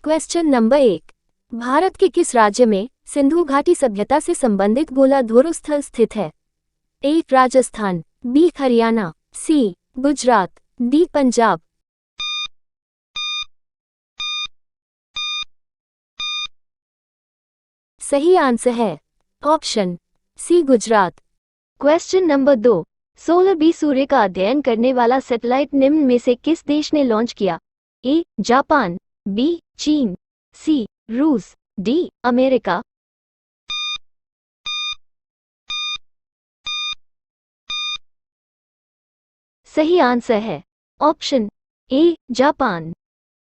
Question number 1। Bharat के किस राज्य में सिंधु घाटी सभ्यता से संबंधित गोलाधोरो स्थल स्थित है? A Rajasthan, B Haryana, C Gujarat, D Punjab. सही आंसर है option C Gujarat. Question number 2। 16B सूर्य का अध्ययन करने वाला सैटेलाइट निम्न में से किस देश ने लॉन्च किया? ए जापान, बी चीन, सी रूस, डी अमेरिका। सही आंसर है option A Japan.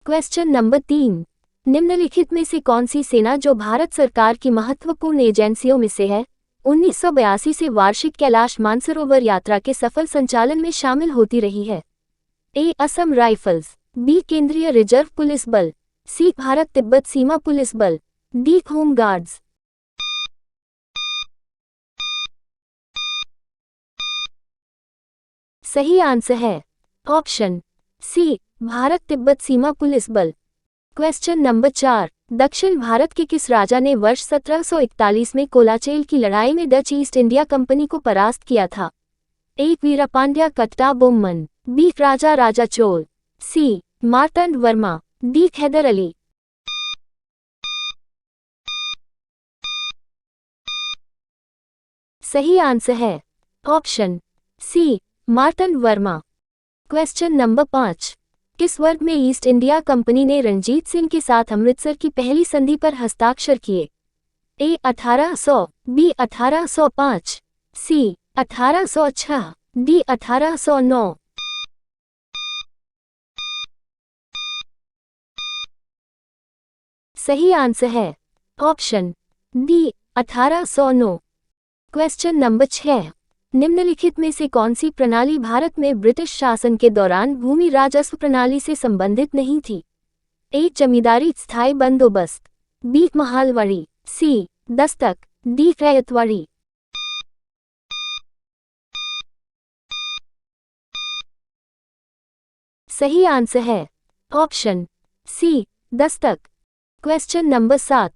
Question number 3। निम्नलिखित में से कौन सी सेना जो भारत सरकार की महत्वपूर्ण एजेंसियों में से है 1982 से वार्षिक कैलाश मानसरोवर यात्रा के सफल संचालन में शामिल होती रही है? ए असम राइफल्स, बी केंद्रीय रिजर्व पुलिस बल, सी भारत तिब्बत सीमा पुलिस बल, डी होम गार्ड्स। सही आंसर है ऑप्शन सी भारत तिब्बत सीमा पुलिस बल। Question number 4। दक्षिण भारत के किस राजा ने वर्ष 1741 में कोलाचेल की लड़ाई में डच ईस्ट इंडिया कंपनी को परास्त किया था? A Veerapandiya Kattabomman, B Raja Raja Chola, C Marthanda Varma, D Haider Ali. सही आंसर है option C Marthanda Varma. Question number 5। किस वर्ग में ईस्ट इंडिया कंपनी ने रणजीत सिंह के साथ अमृतसर की पहली संधि पर हस्ताक्षर किए? ए 1800, बी 1805, सी 1806, डी 1809। सही आंसर है ऑप्शन डी 1809। Question number 6। निम्नलिखित में से कौन सी प्रणाली भारत में ब्रिटिश शासन के दौरान भूमि राजस्व प्रणाली से संबंधित नहीं थी? ए जमींदारी स्थायी बंदोबस्त, बी महालवाड़ी, सी दस्तक, डी रैयतवाड़ी। सही आंसर है ऑप्शन सी दस्तक। Question number 7।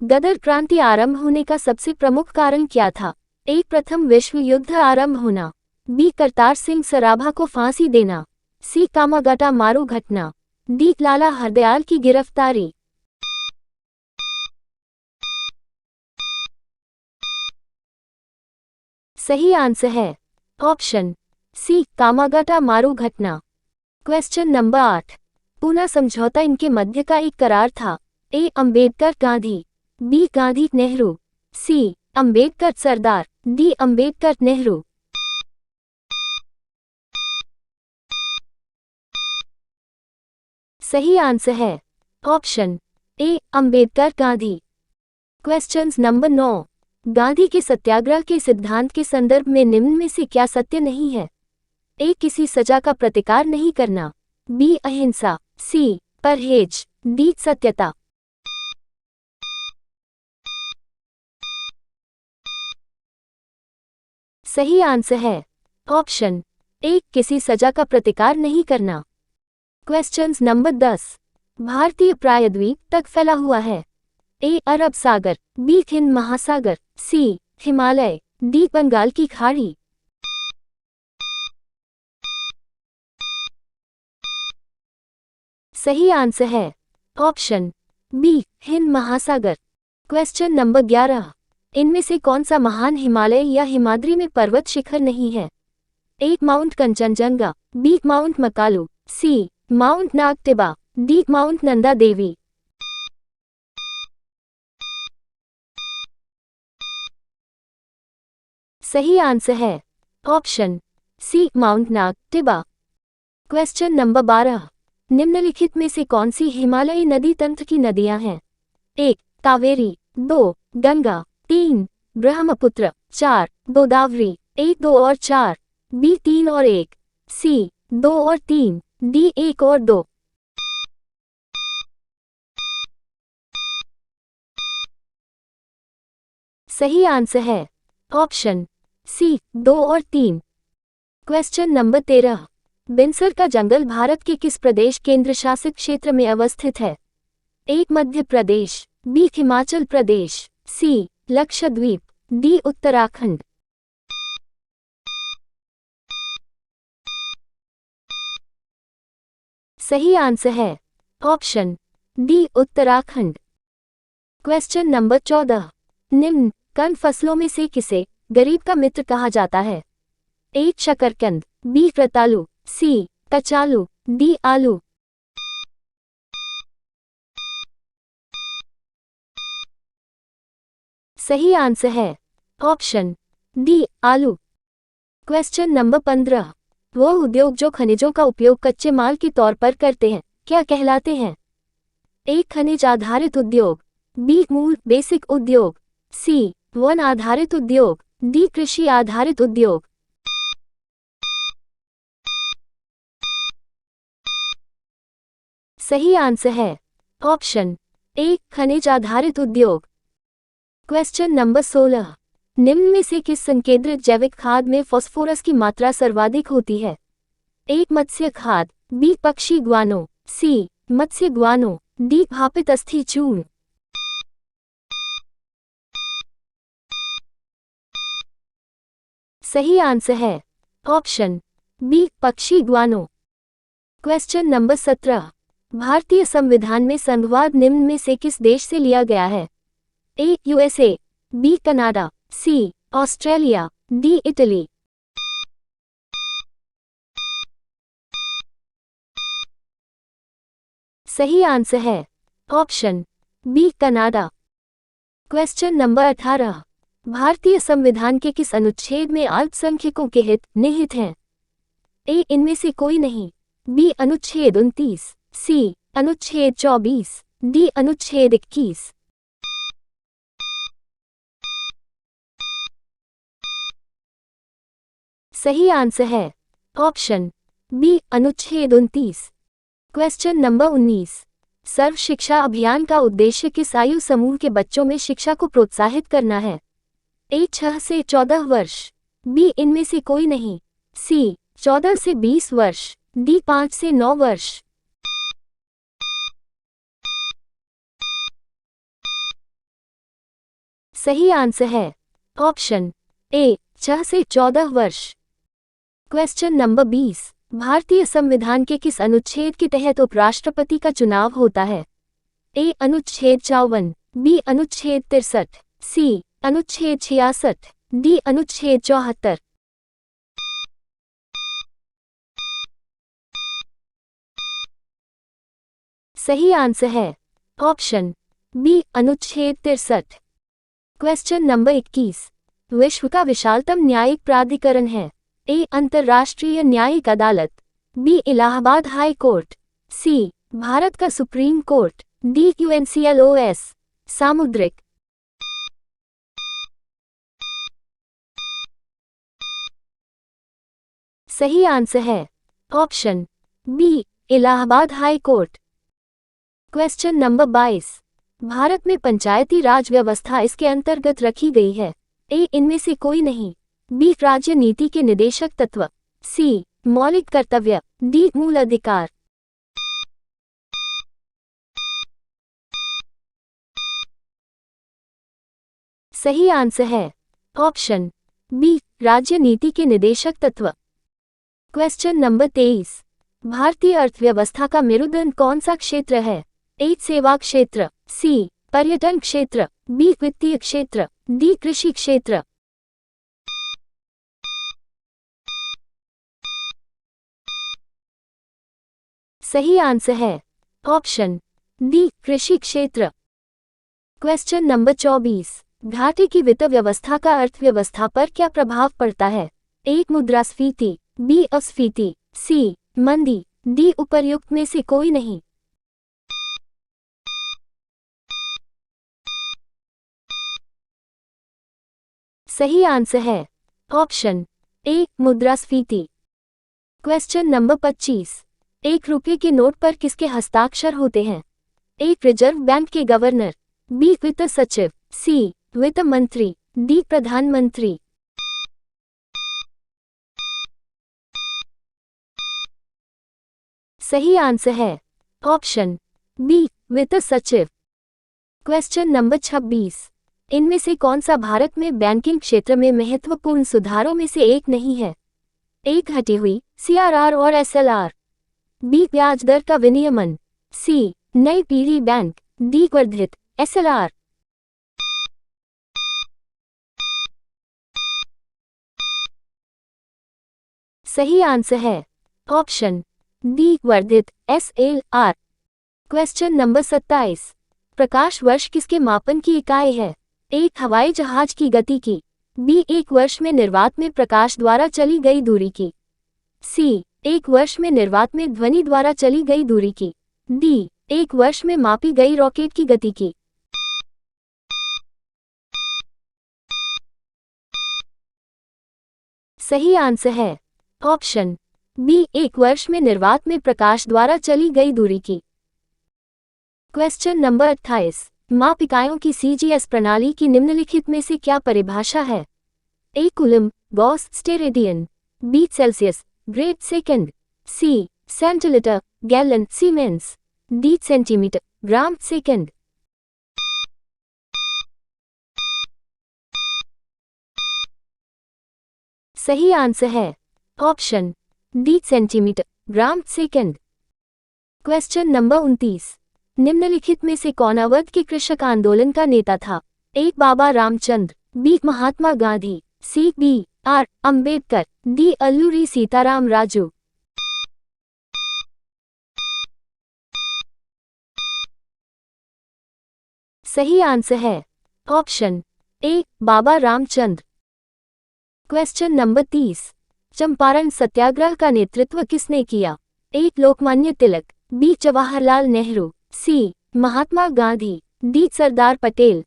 गदर क्रांति आरंभ होने का सबसे प्रमुख कारण क्या था? ए प्रथम विश्व युद्ध आरंभ होना, बी करतार सिंह सराभा को फांसी देना, सी कामागाटा मारू घटना, डी लाला हरदयाल की गिरफ्तारी। सही आंसर है ऑप्शन सी कामागाटा मारू घटना। Question number 8। पूना समझौता इनके मध्य का एक करार था? ए अंबेडकर गांधी, बी गांधी नेहरू, सी अंबेडकर सरदार, डी अंबेडकर नेहरू। सही आंसर है ऑप्शन ए अंबेडकर गांधी। Questions number 9। गांधी के सत्याग्रह के सिद्धांत के संदर्भ में निम्न में से क्या सत्य नहीं है? ए किसी सजा का प्रतिकार नहीं करना, बी अहिंसा, सी परहेज, डी सत्यता। सही आंसर है ऑप्शन ए किसी सजा का प्रतिकार नहीं करना। Questions number 10। भारतीय प्रायद्वीप तक फैला हुआ है? ए अरब सागर, बी हिंद महासागर, सी हिमालय, डी बंगाल की खाड़ी। सही आंसर है ऑप्शन बी हिंद महासागर। Question number 11। इनमें से कौन सा महान हिमालय या हिमाद्री में पर्वत शिखर नहीं है? A mount Kanchenjunga, B mount Makalu, C mount Nagtibba, D mount Nanda Devi. सही आंसर है option C mount Nagtibba. Question number 12। निम्नलिखित में से कौन सी हिमालयी नदी तंत्र की नदियां हैं? 1 कावेरी, 2 गंगा, 3 ब्रह्मपुत्र, 4 गोदावरी। 1 2 और 4, बी 3 और 1, सी 2 और 3, डी 1 और 2। सही आंसर है ऑप्शन सी 2 और 3। Question number 13। बिनसर का जंगल भारत के किस प्रदेश केंद्र शासित क्षेत्र में अवस्थित है? ए मध्य प्रदेश, बी हिमाचल प्रदेश, सी लक्षद्वीप, डी उत्तराखंड। सही आंसर है option D Uttarakhand. Question number 14, निम्न कण फसलों में से किसे गरीब का मित्र कहा जाता है? ए शकरकंद, बी रतालू, सी कचालू, डी आलू। सही आंसर है ऑप्शन डी आलू। क्वेश्चन नंबर 15, वो उद्योग जो खनिजों का उपयोग कच्चे माल के तौर पर करते हैं क्या कहलाते हैं? ए खनिज आधारित उद्योग, बी मूल बेसिक उद्योग, सी वन आधारित उद्योग, डी कृषि आधारित उद्योग। सही आंसर है ऑप्शन ए खनिज आधारित उद्योग। क्वेश्चन नंबर 16, निम्न में से किस संकेंद्रित जैविक खाद में फास्फोरस की मात्रा सर्वाधिक होती है? ए मत्स्य खाद, बी पक्षी ग्वानो, सी मत्स्य ग्वानो, डी भापित अस्थि चूर्ण। सही आंसर है ऑप्शन बी पक्षी ग्वानो। क्वेश्चन नंबर 17, भारतीय संविधान में संघवाद निम्न में से किस देश से लिया गया है? A USA, B Canada, C Australia, D Italy. सही आंसर है option B Canada. Question number 18, भारतीय संविधान के किस अनुच्छेद में अल्पसंख्यकों के हित निहित हैं? ए इनमें से कोई नहीं, बी अनुच्छेद 29, सी अनुच्छेद 24, डी अनुच्छेद 21। सही आंसर है ऑप्शन बी अनुच्छेद 29। क्वेश्चन नंबर 19, सर्व शिक्षा अभियान का उद्देश्य किस आयु समूह के बच्चों में शिक्षा को प्रोत्साहित करना है? ए 6 से 14 वर्ष, बी इनमें से कोई नहीं, सी 14 से 20 वर्ष, डी 5 से 9 वर्ष। सही आंसर है ऑप्शन ए 6 से 14 वर्ष। क्वेश्चन नंबर 20, भारतीय संविधान के किस अनुच्छेद के तहत उपराष्ट्रपति का चुनाव होता है? ए अनुच्छेद 54, बी अनुच्छेद 63, सी अनुच्छेद 66, डी अनुच्छेद 74। सही आंसर है ऑप्शन बी अनुच्छेद 63। क्वेश्चन नंबर 21, विश्व का विशालतम न्यायिक प्राधिकरण है? ए अंतर्राष्ट्रीय न्यायिक अदालत, B Allahabad high court, C Bharat का सुप्रीम कोर्ट, डी यूएनसीएलओएस सामुद्रिक। सही आंसर है option B Allahabad high court. Question number 22, Bharat में पंचायती राज व्यवस्था इसके अंतर्गत रखी गई है? ए इनमें से कोई नहीं, बी राज्य नीति के निदेशक तत्व, सी मौलिक कर्तव्य, डी मूल अधिकार। सही आंसर है ऑप्शन बी राज्य नीति के निदेशक तत्व। क्वेश्चन नंबर 23, भारतीय अर्थव्यवस्था का मेरुदंड कौन सा क्षेत्र है? ए सेवा क्षेत्र, सी पर्यटन क्षेत्र, बी वित्तीय क्षेत्र, डी कृषि क्षेत्र। सही आंसर है ऑप्शन डी कृषि क्षेत्र। क्वेश्चन नंबर 24, घाटे की वित्त व्यवस्था का अर्थव्यवस्था पर क्या प्रभाव पड़ता है? ए मुद्रास्फीति, बी अस्फीति, सी मंदी, डी उपर्युक्त में से कोई नहीं। सही आंसर है ऑप्शन ए मुद्रास्फीति। क्वेश्चन नंबर 25, एक रुपये के नोट पर किसके हस्ताक्षर होते हैं? ए रिजर्व बैंक के गवर्नर, बी वित्त सचिव, सी वित्त मंत्री, डी प्रधानमंत्री। सही आंसर है ऑप्शन बी वित्त सचिव। Question number 26। इनमें से कौन सा भारत में बैंकिंग क्षेत्र में महत्वपूर्ण सुधारों में से एक नहीं है? ए घटी हुई CRR और SLR, बी ब्याज दर का विनियमन, सी नई पीढ़ी बैंक, डी वर्धित SLR। सही आंसर है ऑप्शन डी वर्धित SLR। Question number 27। प्रकाश वर्ष किसके मापन की इकाई है? ए हवाई जहाज की गति की, बी एक वर्ष में निर्वात में प्रकाश द्वारा चली गई दूरी की, सी एक वर्ष में निर्वात में ध्वनि द्वारा चली गई दूरी की, डी एक वर्ष में मापी गई रॉकेट की गति की। सही आंसर है ऑप्शन बी एक वर्ष में निर्वात में प्रकाश द्वारा चली गई दूरी की। Question number 28। माप इकाइयों की CGS प्रणाली की निम्नलिखित में से क्या परिभाषा है? A coulomb, gauss, steradian, B Celsius, grade second, C centilitre, gallon, siemens, D centimetre, gram second. सही आंसर है option D centimetre, gram second. Question number 29। निम्नलिखित में से कौन अवध के कृषक आंदोलन का नेता था? A Baba Ramchandra, B Mahatma Gandhi, C BR Ambedkar, D Alluri Sitarama Raju. सही आंसर है option A Baba Ramchandra. Question number 30। Champaran Satyagraha का नेतृत्व किसने किया? A Lokmanya Tilak, B Jawaharlal Nehru, C Mahatma Gandhi, D Sardar Patel.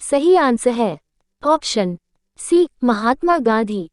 सही आंसर है ऑप्शन सी महात्मा गांधी।